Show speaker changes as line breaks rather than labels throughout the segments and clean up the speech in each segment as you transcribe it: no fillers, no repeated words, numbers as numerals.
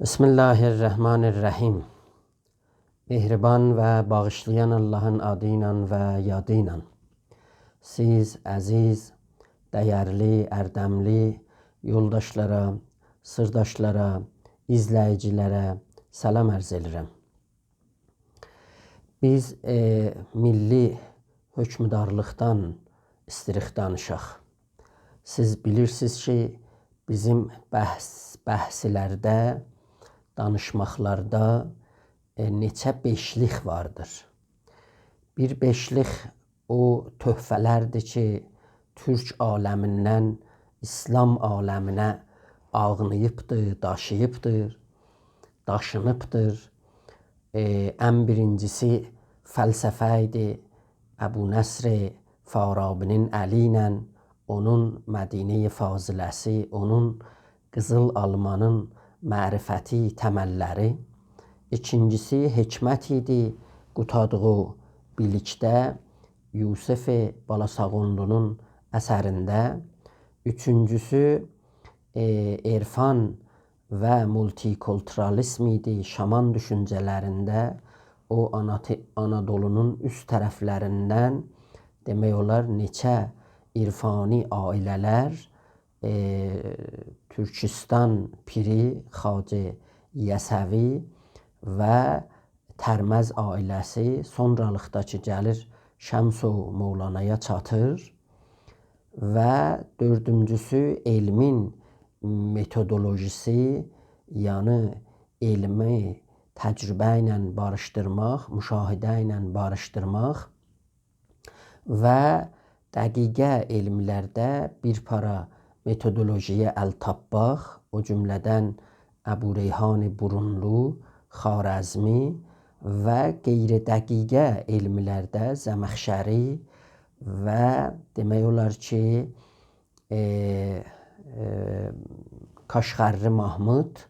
Bismillahirrahmanirrahim. Mehriban və bağışlayan Allahın adı ilə və yadı ilə. Siz əziz, dəyərli, ərdəmli yoldaşlara, sırdaşlara, izləyicilərə salam ərz edirəm. Biz milli hökmdarlıqdan istirik danışaq. Siz bilirsiniz ki, bizim bəhslərdə, danışmaqlarda neçə beşlik vardır. Bir beşlik o töhfələrdir ki, Türk aləmindən İslam aləminə ağnayıbdır, daşınıbdır. Ən birincisi fəlsəfə idi. Əbu Nəsr Farabinin əli ilə onun Mədinə-i Faziləsi, onun Qızıl Almanın mərifəti təməlləri. İkincisi hikmət idi, qutadığı bilikdə Yusuf Balasağundunun əsərində. Üçüncüsü irfan və multikulturalizm idi, şaman düşüncələrində. O Anadolunun üst tərəflərindən demək olar neçə irfani ailələr, Türkistan Piri, Xacə Yəsəvi və Tərməz ailəsi sonralıqda ki gəlir Şəms-u Mövlanaya çatır. Və dördüncüsü elmin metodolojisi, yəni elmi təcrübə ilə barışdırmaq, müşahidə ilə barışdırmaq və dəqiqə elmlərdə bir para metodolojiyə əl tapmaq, o cümlədən Əbu Reyhan Burunlu, Xarəzmi və qeyri-dəqiqə elmlərdə Zəməxşəri və demək olar ki, Kaşqərri Mahmud,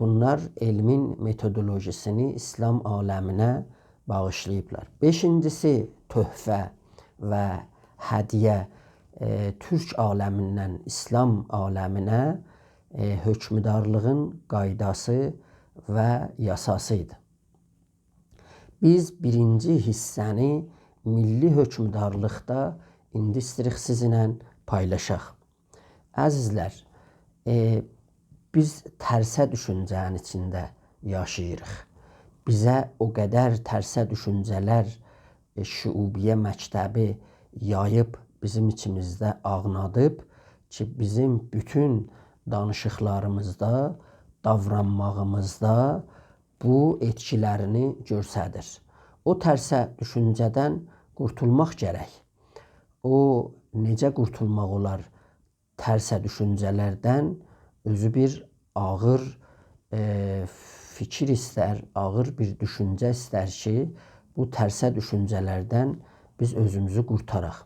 bunlar elmin metodolojisini İslam aləminə bağışlayıblar. Beşincisi töhfə və hədiyyə, Türk aləmindən İslam aləminə hökmdarlığın qaydası və yasası idi. Biz birinci hissəni milli hökmdarlıqda indi istəyirik sizinlə paylaşaq. Əzizlər, biz tərsə düşüncənin içində yaşayırıq. Bizə o qədər tərsə düşüncələr şüubiyyə məktəbi yayıb bizim içimizdə ağnadıb ki, bizim bütün danışıqlarımızda, davranmağımızda bu etkilərini göstərir. O tərsə düşüncədən qurtulmaq gərək. O necə qurtulmaq olar? Tərsə düşüncələrdən özü bir ağır fikir istər, ağır bir düşüncə istər ki, bu tərsə düşüncələrdən biz özümüzü qurtaraq.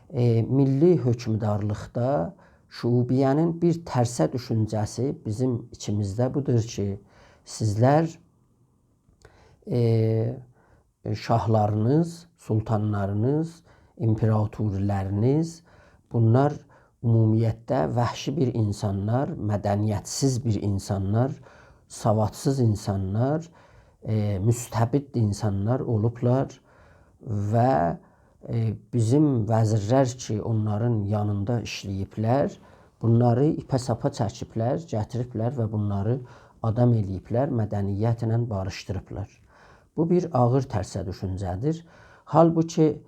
Milli hökmdarlıqda şuubiyyənin bir tərsə düşüncəsi bizim içimizdə budur ki, sizlər şahlarınız, sultanlarınız, imperatorləriniz, bunlar ümumiyyətdə vəhşi bir insanlar, mədəniyyətsiz bir insanlar, savadsız insanlar, müstəbid insanlar olublar və bizim vəzirlər ki, onların yanında işləyiblər, bunları ipə-sapa çəkiblər, gətiriblər və bunları adam eləyiblər, mədəniyyətlə barışdırıblar. Bu bir ağır tərsə düşüncədir. Halbuki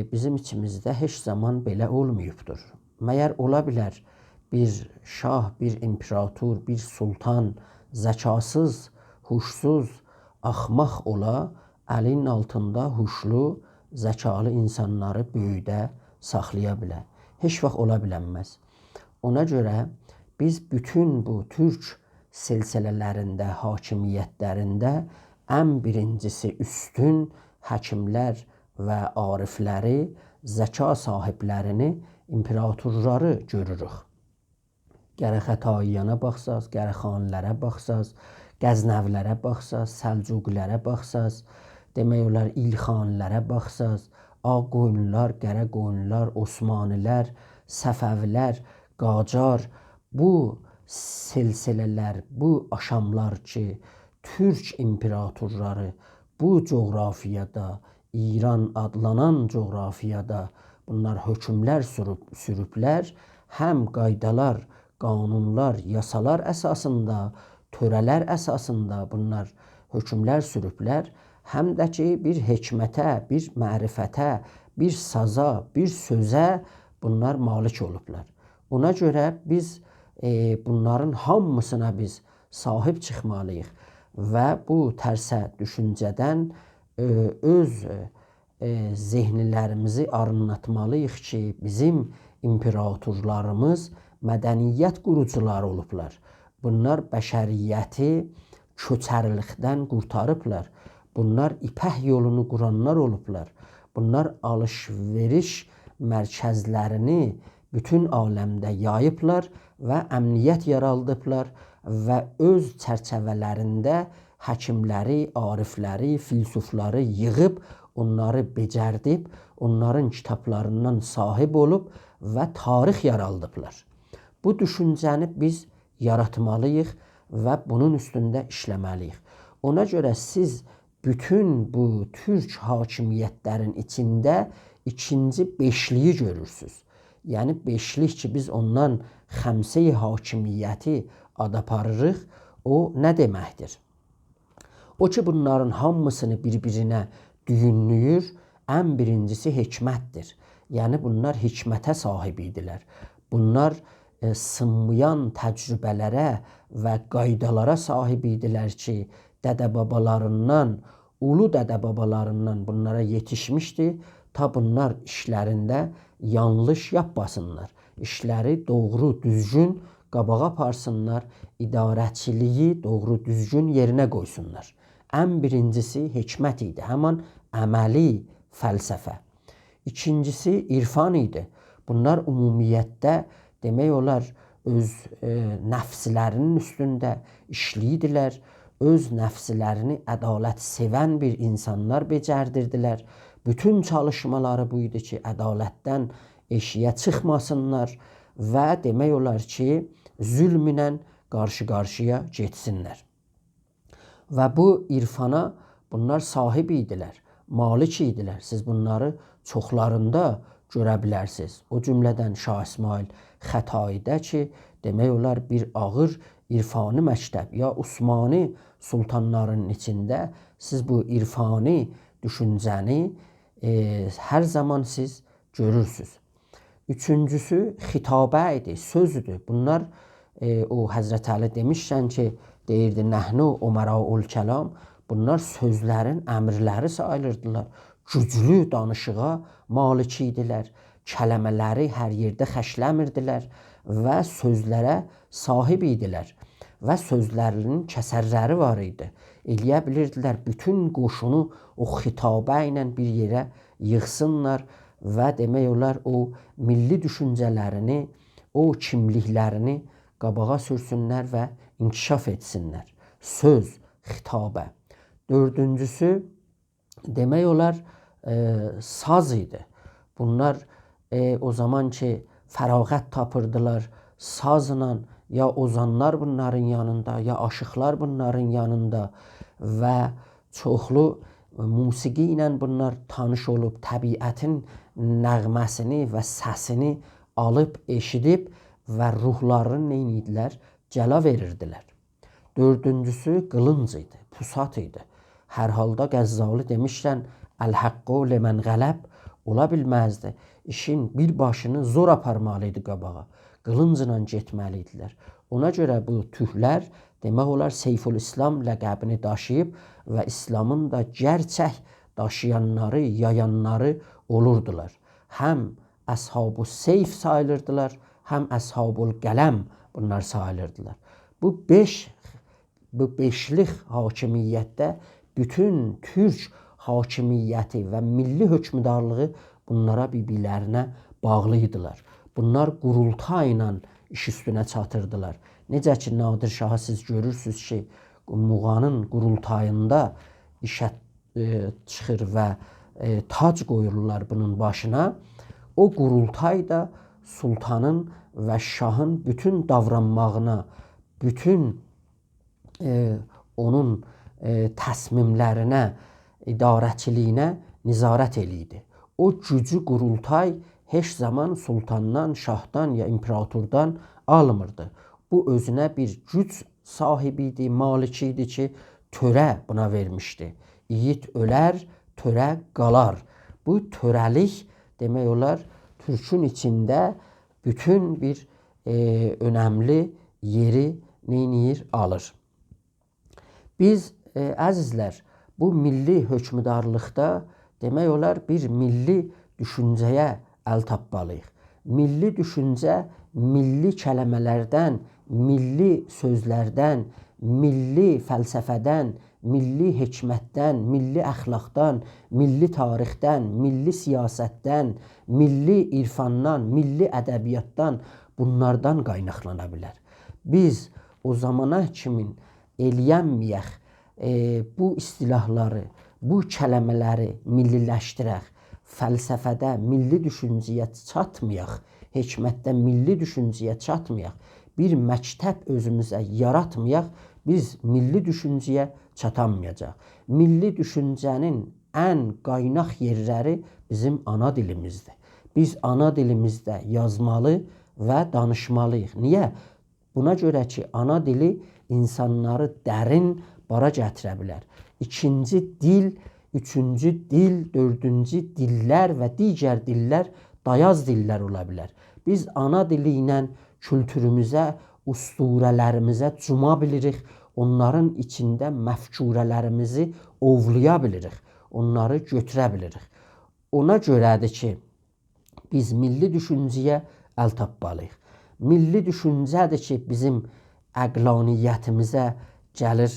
bizim içimizdə heç zaman belə olmayıbdır. Məyər ola bilər bir şah, bir imperator, bir sultan zəkasız, huşsuz, axmaq ola, əlinin altında huşlu, zəkalı insanları böyüdə saxlaya bilər. Heç vaxt ola bilənməz. Ona görə biz bütün bu türk silsilələrində, hakimiyyətlərində ən birincisi üstün həkimlər və arifləri, zəka sahiblərini, imperatorları görürük. Gərək Xətaiyana baxsaz, gərək xanlərə baxsaz, Qəznəvlərə baxsaz, Səlcuqilərə baxsaz, demək olar İlxanlərə baxsaz, Ağqoyunlular, Qərəqoyunlular, Osmanlılar, Səfəvilər, Qacar, bu silsilələr, bu aşamlar ki, Türk imperatorları bu coğrafiyada, İran adlanan coğrafiyada bunlar hökmlər sürüblər. Həm qaydalar, qanunlar, yasalar əsasında, törələr əsasında bunlar hökmlər sürüblər. Həm də ki, bir hikmətə, bir mərifətə, bir saza, bir sözə bunlar malik olublar. Ona görə biz bunların hamısına biz sahib çıxmalıyıq və bu tərsə düşüncədən öz zehnlərimizi arınlatmalıyıq ki, bizim imperatorlarımız mədəniyyət qurucuları olublar. Bunlar bəşəriyyəti köçərlikdən qurtarıblar. Bunlar ipək yolunu quranlar olublar. Bunlar alış-veriş mərkəzlərini bütün aləmdə yayıblar və əmniyyət yaradıblar və öz çərçəvələrində həkimləri, arifləri, filsufları yığıb, onları becərdib, onların kitablarından sahib olub və tarix yaradıblar. Bu düşüncəni biz yaratmalıyıq və bunun üstündə işləməliyik. Ona görə siz bütün bu Türk hakimiyyətlərin içində ikinci beşliyi görürsünüz. Yəni beşlik ki, biz ondan xəmsə-i hakimiyyəti ad aparırıq, o nə deməkdir? O ki, bunların hamısını bir-birinə düyünləyir, ən birincisi hikmətdir. Yəni bunlar hikmətə sahib idilər. Bunlar sınmayan təcrübələrə və qaydalara sahib idilər ki, dədə-babalarından, ulu dədə-babalarından bunlara yetişmişdi. Ta bunlar işlərində yanlış yapmasınlar. İşləri doğru, düzgün qabağa aparsınlar, idarəçiliyi doğru, düzgün yerinə qoysunlar. Ən birincisi hikmət idi, həman əməli fəlsəfə. İkincisi irfan idi. Bunlar ümumiyyətdə demək olar öz nəfslərinin üstündə işləyirdilər. Öz nəfslərini ədalət sevən bir insanlar becərdirdilər. Bütün çalışmaları bu idi ki, ədalətdən eşiyə çıxmasınlar və demək olar ki, zülmünə qarşı-qarşıya getsinlər. Və bu irfana bunlar sahib idilər, malik idilər. Siz bunları çoxlarında görə bilərsiniz. O cümlədən Şah İsmail Xətaidə ki, demək olar bir ağır irfani məktəb ya Osmani sultanlarının içində siz bu irfani düşüncəni hər zaman siz görürsünüz. Üçüncüsü xitabə idi, sözdür. Bunlar o Həzrət Əli demişkən ki, deyirdi nəhnu umara'ul kəlam. Bunlar sözlərin əmrləri sayılırdılar. Güclü danışığa malik idilər. Kələmələri hər yerdə xəşləmirdilər və sözlərə sahib idilər. Və sözlərinin kəsərləri var idi. Eləyə bilirdilər, bütün qoşunu o xitabə ilə bir yerə yığsınlar və demək olar o milli düşüncələrini, o kimliklərini qabağa sürsünlər və inkişaf etsinlər. Söz, xitabə. Dördüncüsü demək olar saz idi. Bunlar o zaman ki fərağət tapırdılar sazla, ya ozanlar bunların yanında, ya aşıqlar bunların yanında və çoxlu musiqi ilə bunlar tanış olub, təbiətin nəğməsini və səsini alıb, eşidib və ruhlarını neynidilər? Cəla verirdilər. Dördüncüsü qılınc idi, pusat idi. Hər halda Qəzzali demişkən, əl-həqqu ləmən qələb ola bilməzdi. İşin bir başını zor aparmalıydı qabağa. Qılıncla getməliydilər. Ona görə bu tühlər demək olar Seyfül-İslam ləqəbini daşıyıb və İslamın da gerçək daşıyanları, yayanları olurdular. Həm əshab-ı seyf sayılırdılar, həm əshab-ül qələm bunlar sayılırdılar. Bu beşlik hakimiyyətdə bütün Türk hakimiyyəti və milli hökmdarlığı bunlara bir-birlərinə bağlıydılar. Bunlar qurultay ilə iş üstünə çatırdılar. Necə ki, Nadir Şahı siz görürsünüz ki, Muğanın qurultayında işə çıxır və tac qoyurlar bunun başına. O qurultay da sultanın və şahın bütün davranmağına, bütün onun təsmimlərinə, idarəçiliyinə nizarət eləyirdi. O gücü qurultay heç zaman sultandan, şahdan ya imperatordan almırdı. Bu özünə bir güc sahibi idi, maliki idi ki, törə buna vermişdi. Yiğit ölər, törə qalar. Bu törəlik demək olar Türkün içində bütün bir önemli yeri neynir alır. Biz əzizlər bu milli hökmdarlıqda demək olar bir milli düşüncəyə əl tapmalıyıq. Milli düşüncə milli kəlmələrdən, milli sözlərdən, milli fəlsəfədən, milli hikmətdən, milli əxlaqdan, milli tarixdən, milli siyasətdən, milli irfandan, milli ədəbiyyatdan bunlardan qaynaqlana bilər. Biz o zamana kimin eləyənməyək bu istilahları, bu kəlmələri milliləşdirək, fəlsəfədə milli düşüncəyə çatmayaq, hikmətdə milli düşüncəyə çatmayaq, bir məktəb özümüzə yaratmayaq, biz milli düşüncəyə çatamayacaq. Milli düşüncənin ən qaynaq yerləri bizim ana dilimizdir. Biz ana dilimizdə yazmalı və danışmalıyıq. Niyə? Buna görə ki, ana dili insanları dərin bara gətirə bilər. İkinci dil, üçüncü dil, dördüncü dillər və digər dillər dayaz dillər ola bilər. Biz ana dili ilə kültürümüzə, usturələrimizə cuma bilirik. Onların içində məfkurələrimizi ovlaya bilirik. Onları götürə bilirik. Ona görədir ki, biz milli düşüncəyə əl tapmalıyıq. Milli düşüncədir ki, bizim əqlaniyyətimizə gəlir,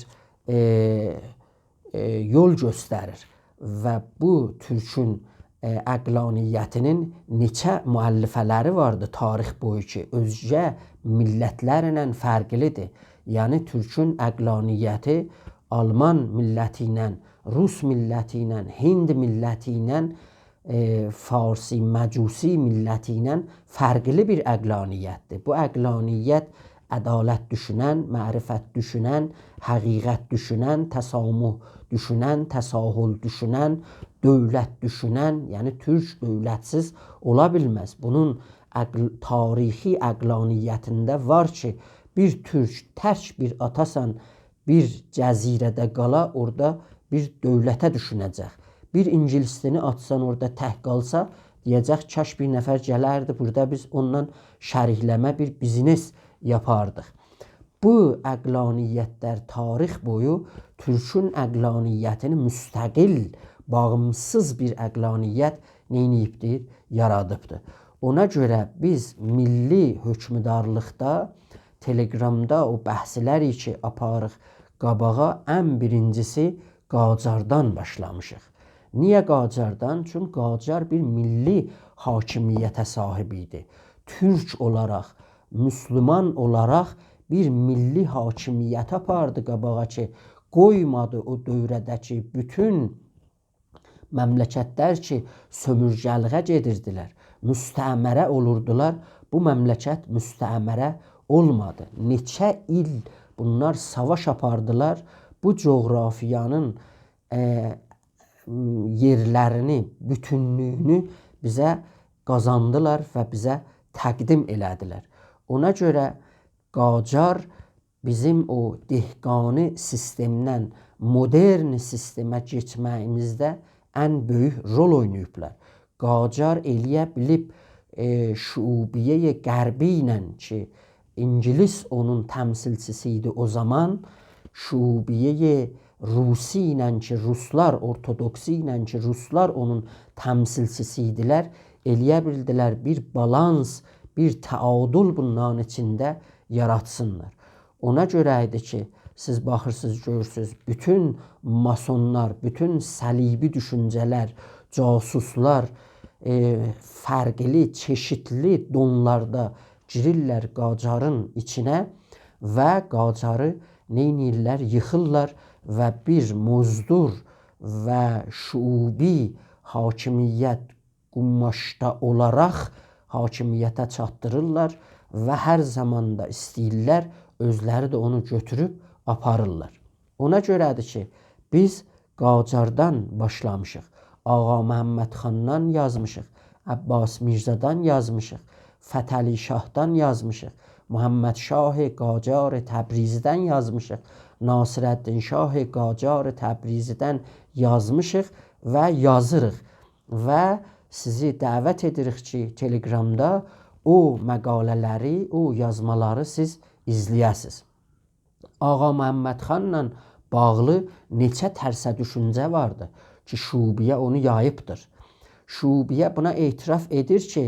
yol göstərir və bu Türkün əqlaniyyətinin neçə müəllifələri vardı tarix boyu ki, özgə millətlərlə fərqlidir. Yəni Türkün əqlaniyyəti Alman milləti ilə, Rus milləti ilə, Hind milləti ilə, Farsi, Məcusi milləti ilə fərqli bir əqlaniyyətdir. Bu əqlaniyyət ədalət düşünən, mərifət düşünən, həqiqət düşünən, təsamuh düşünən, təsahül düşünən, dövlət düşünən, yəni Türk dövlətsiz ola bilməz. Bunun tarixi əqlaniyyətində var ki, bir Türk tək bir atasan, bir cəzirədə qala, orada bir dövlətə düşünəcək. Bir İngilislini atsan, orada tək qalsa, deyəcək, kaş bir nəfər gələrdi, burada biz ondan şərikləmə bir biznes yapardıq. Bu əqlaniyyətlər tarix boyu Türkün əqlaniyyətini müstəqil, bağımsız bir əqlaniyyət neyniyibdir, yaradıbdır. Ona görə biz milli hökmdarlıqda, Telegramda o bəhsləri ki, aparıq qabağa, ən birincisi Qacardan başlamışıq. Niyə Qacardan? Çünki Qacar bir milli hakimiyyətə sahib idi. Türk olaraq, Müslüman olaraq bir milli hakimiyyət apardı qabağa ki, qoymadı o dövrədəki bütün məmləkətlər ki, sömürgəliğə gedirdilər, müstəmərə olurdular. Bu məmləkət müstəmərə olmadı. Neçə il bunlar savaş apardılar. Bu coğrafiyanın yerlərini, bütünlüyünü bizə qazandılar və bizə təqdim elədilər. Ona görə Qacar bizim o dehqani sistemdən modern sistemə keçməyimizdə ən böyük rol oynayıblar. Qacar eləyə bilib şuubiyyə qərbi ilə ki, İngilis onun təmsilçisi idi o zaman, şuubiyyə Rusi ilə ki, Ruslar, ortodoksi ilə ki, Ruslar onun təmsilçisi idilər, eləyə bildilər bir balans, bir təadül bunların içində yaratsınlar. Ona görə idi ki, siz baxırsınız, görürsünüz, bütün masonlar, bütün səlibi düşüncələr, casuslar fərqli, çeşitli donlarda girirlər Qacarın içinə və Qacarı neynirlər, yıxırlar və bir muzdur və şuubi hakimiyyət qummaşda olaraq hakimiyyətə çatdırırlar və hər zamanda istəyirlər özləri də onu götürüb aparırlar. Ona görədir ki, biz Qacardan başlamışıq. Ağa Məhəmməd xandan yazmışıq. Abbas Mirzədən yazmışıq. Fətəli Şahdan yazmışıq. Muhammed Şah Qacar Təbrizidən yazmışıq. Nasirəddin Şah Qacar Təbrizidən yazmışıq və yazırıq. Və sizi dəvət edirik ki, Telegramda o məqalələri, o yazmaları siz izləyəsiniz. Ağa Məhəmməd xanla bağlı neçə tərsə düşüncə vardı ki, Şubiyə onu yayıbdır. Şubiyə buna etiraf edir ki,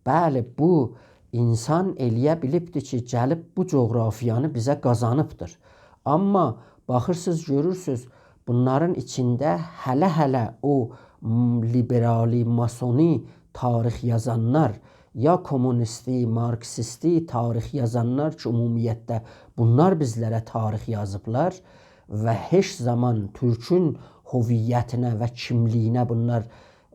bəli, bu insan eləyə bilibdir ki, gəlib bu coğrafiyanı bizə qazanıbdır. Amma baxırsınız, görürsünüz, bunların içində hələ o liberali, masoni tarix yazanlar, ya kommunisti, marksisti tarix yazanlar ki, ümumiyyətlə bunlar bizlərə tarix yazıblar və heç zaman Türkün hüviyyətinə və kimliyinə bunlar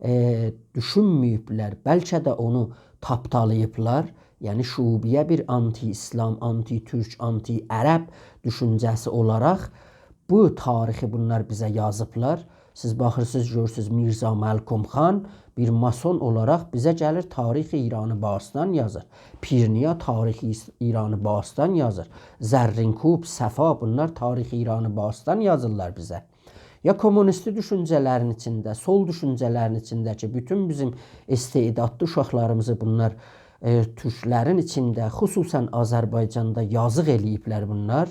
düşünməyiblər. Bəlkə də onu tapdalayıblar. Yəni Şubiyə bir anti-İslam, anti-Türk, anti-Ərəb düşüncəsi olaraq bu tarixi bunlar bizə yazıblar. Siz baxırsınız, görürsünüz, Mirza Məlkum xan bir mason olaraq bizə gəlir, tarixi İranı Bağıstan yazır. Pirniya tarixi İranı Bağıstan yazır. Zərrinkub, Səfa, bunlar tarixi İranı Bağıstan yazırlar bizə. Ya kommunisti düşüncələrin içində, sol düşüncələrin içində ki, bütün bizim istedadlı uşaqlarımızı bunlar türklərin içində, xüsusən Azərbaycanda yazıq eləyiblər bunlar.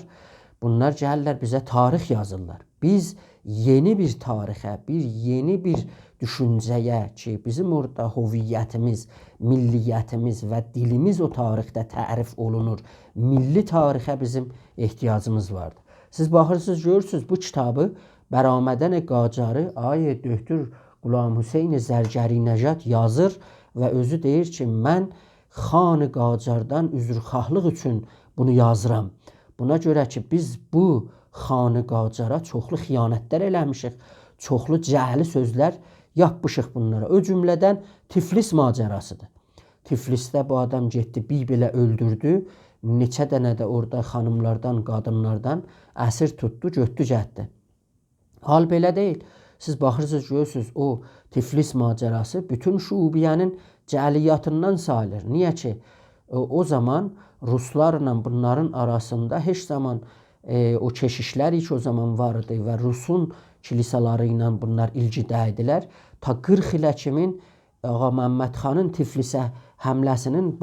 Bunlar gəlirlər bizə tarix yazırlar. Biz yeni bir tarixə, yeni bir düşüncəyə ki, bizim orada hüviyyətimiz, milliyyətimiz və dilimiz o tarixdə tərif olunur. Milli tarixə bizim ehtiyacımız vardır. Siz baxırsınız, görürsünüz, bu kitabı Bəramədən Qacarı Döktür Qulam Hüseyn Zərgəri Nəcət yazır və özü deyir ki, mən Xan Qacardan üzrxahlıq üçün bunu yazıram. Buna görə ki, biz bu Xan Qacara çoxlu xiyanətlər eləmişik, çoxlu cəhli sözlər yapmışıq bunlara. O cümlədən Tiflis macərasıdır. Tiflisdə bu adam getdi, Bibilə öldürdü. Neçə dənə də orada xanımlardan, qadınlardan əsir tutdu, götdü getdi. Hal belə deyil. Siz baxırsınız, görürsünüz, o Tiflis macərası bütün Şubiyənin cəliyyatından sayılır. Niyə ki, o zaman Ruslarla bunların arasında heç zaman o keşişlər ilk o zaman vardı və Rusun kilisaları ilə bunlar ilgidə idilər. Ta 40 ilə kimin Ağa Məhəmməd xanın Tiflisə həmləsinin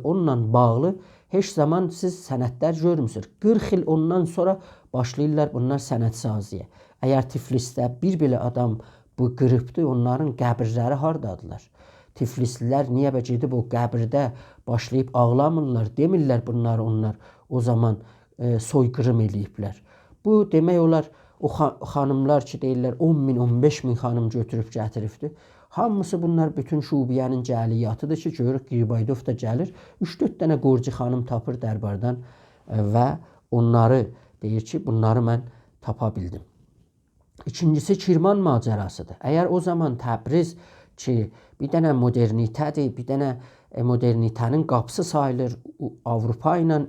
onunla bağlı heç zaman siz sənədlər görmüsünüz. 40 il ondan sonra başlayırlar bunlar sənədsaziyə. Əgər Tiflisdə bir belə adam bu qırıbdır, onların qəbirləri hardadılar? Tiflislilər niyə gedib o qəbirdə başlayıb ağlamırlar, demirlər bunlar onlar o zaman soyqırım eləyiblər. Bu demək olar o xanımlar ki deyirlər 10 min, 15 min xanım götürüb gətiribdir. Hamısı bunlar bütün Şubiyənin cəliyyatıdır ki, görürük Qirbaydov da gəlir, 3-4 dənə qorcu xanım tapır dərbardan və onları deyir ki, bunları mən tapa bildim. İkincisi Kirman macərasıdır. Əgər o zaman Təbriz ki, bir dənə modernitədir, bir dənə modernitənin qapısı sayılır, Avropa ilə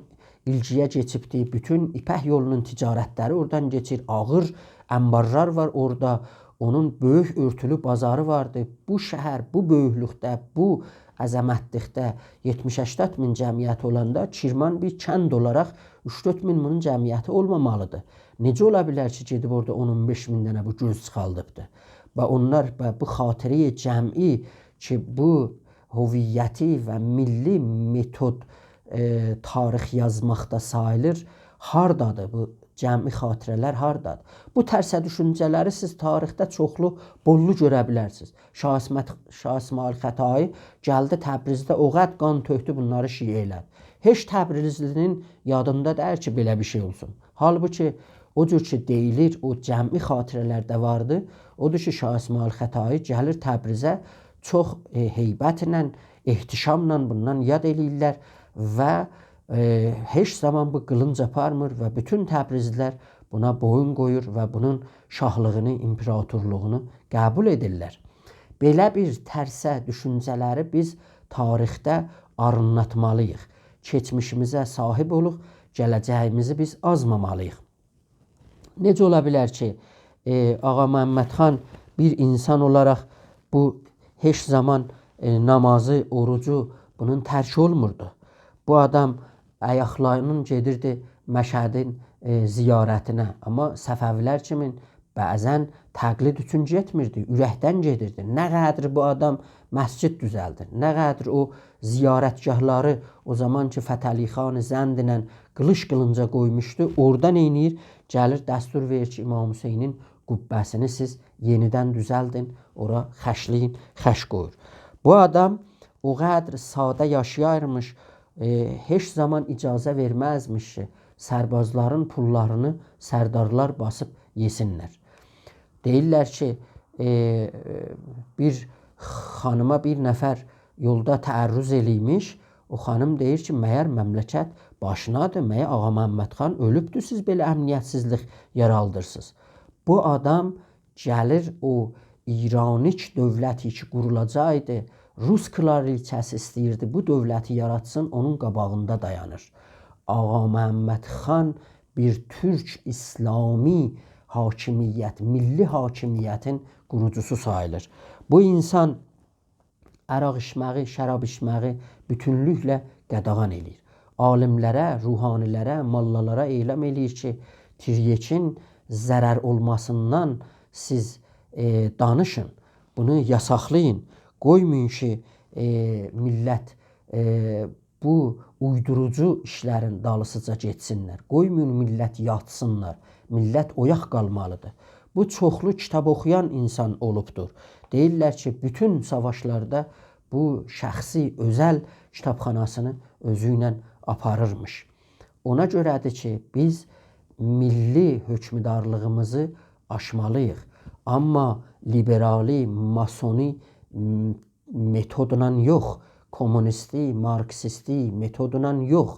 ilgiyə keçibdir, bütün İpək yolunun ticarətləri oradan keçir, ağır ənbarlar var orada, onun böyük örtülü bazarı vardı. Bu şəhər, bu böyüklükdə, bu əzəmətlikdə 70-80 min cəmiyyəti olanda Kirman bir kənd olaraq 3-4 min bunun cəmiyyəti olmamalıdır. Necə ola bilər ki, gedib orada 10-15 min dənə bu göz çıxaldıbdır. Və onlar bu xatirəyi cəmi ki, bu hüviyyəti və milli metod tarix yazmaqda sayılır, hardadır bu cəmi xatirələr hardadır? Bu tərsə düşüncələri siz tarixdə çoxlu bollu görə bilərsiniz. Şah İsmail Xətai gəldi Təbrizdə o qəd qan tökdü, bunları şiə elədi. Heç Təbrizlinin yadında deyir ki, belə bir şey olsun. Halbuki o cür ki deyilir, o cəmi xatirələrdə vardı. Odur ki, Şah İsmail Xətai gəlir Təbrizə, çox heybətlə, ehtişamla bundan yad eləyirlər və heç zaman bu qılınc aparmır və bütün Təbrizlilər buna boyun qoyur və bunun şahlığını, imperatorluğunu qəbul edirlər. Belə bir tərsə düşüncələri biz tarixdə arınlatmalıyıq. Keçmişimizə sahib oluq gələcəyimizi biz azmamalıyıq. Necə ola bilər ki, Ağa Məhəmməd xan bir insan olaraq bu heç zaman namazı, orucu bunun tərk olmurdu. Bu adam ayaqlarının gedirdi Məşədin ziyarətinə. Amma Səfəvilər kimi bəzən təqlid üçün getmirdi, ürəkdən gedirdi. Nə qədər bu adam məscid düzəldir, nə qədər o ziyarətgahları o zaman ki Fətəli xan Zəndlə qılış qılınca qoymuşdu, oradan eynir, gəlir dəstur verir ki İmam Hüseynin qübbəsini siz yenidən düzəldin, ora xəşləyin, xəş qoyur. Bu adam o qədər sadə yaşayarmış, heç zaman icazə verməzmiş ki, sərbazların pullarını sərdarlar basıb yesinlər. Deyirlər ki, bir xanıma bir nəfər yolda təərrüz eləymiş, o xanım deyir ki, məyər məmləkət başınadır, məyər Ağa Məhəmməd xan ölübdür, siz belə əmniyyətsizlik yaraldırsınız. Bu adam gəlir o İranik dövləti ki qurulacaqdı, Rus kraliçəsi istəyirdi bu dövləti yaratsın, onun qabağında dayanır. Ağa Məhəmməd xan bir türk İslami hakimiyyət, milli hakimiyyətin qurucusu sayılır. Bu insan əraq içməyi, şərab içməyi bütünlüklə qadağan eləyir. Alimlərə, ruhanilərə, mallalara eyləm eləyir ki, tiryekin zərər olmasından siz danışın, bunu yasaqlayın. Qoymayın ki, millət bu uydurucu işlərin dalısıca getsinlər. Qoymayın millət yatsınlar. Millət oyaq qalmalıdır. Bu çoxlu kitab oxuyan insan olubdur. Deyirlər ki, bütün savaşlarda bu şəxsi, özəl kitabxanasını özü ilə aparırmış. Ona görədir ki, biz milli hökmdarlığımızı aşmalıyıq. Amma liberali, masoni metodla yox, kommunisti, marksisti metodla yox,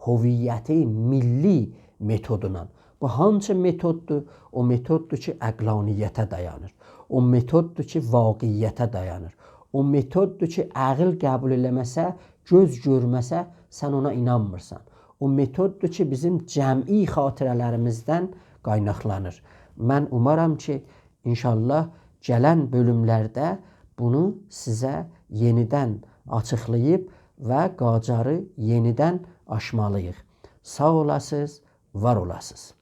hüviyyəti milli metodla. Bu hansı metoddur? O metoddur ki, əqlaniyyətə dayanır. O metoddur ki, vaqiyyətə dayanır. O metoddur ki, ağıl qəbul eləməsə, göz görməsə, sən ona inanmırsan. O metoddur ki, bizim cəmi xatirələrimizdən qaynaqlanır. Mən umaram ki, inşallah gələn bölümlərdə bunu sizə yenidən açıqlayıb və Qacarı yenidən aşmalıyıq. Sağ olasınız, var olasınız.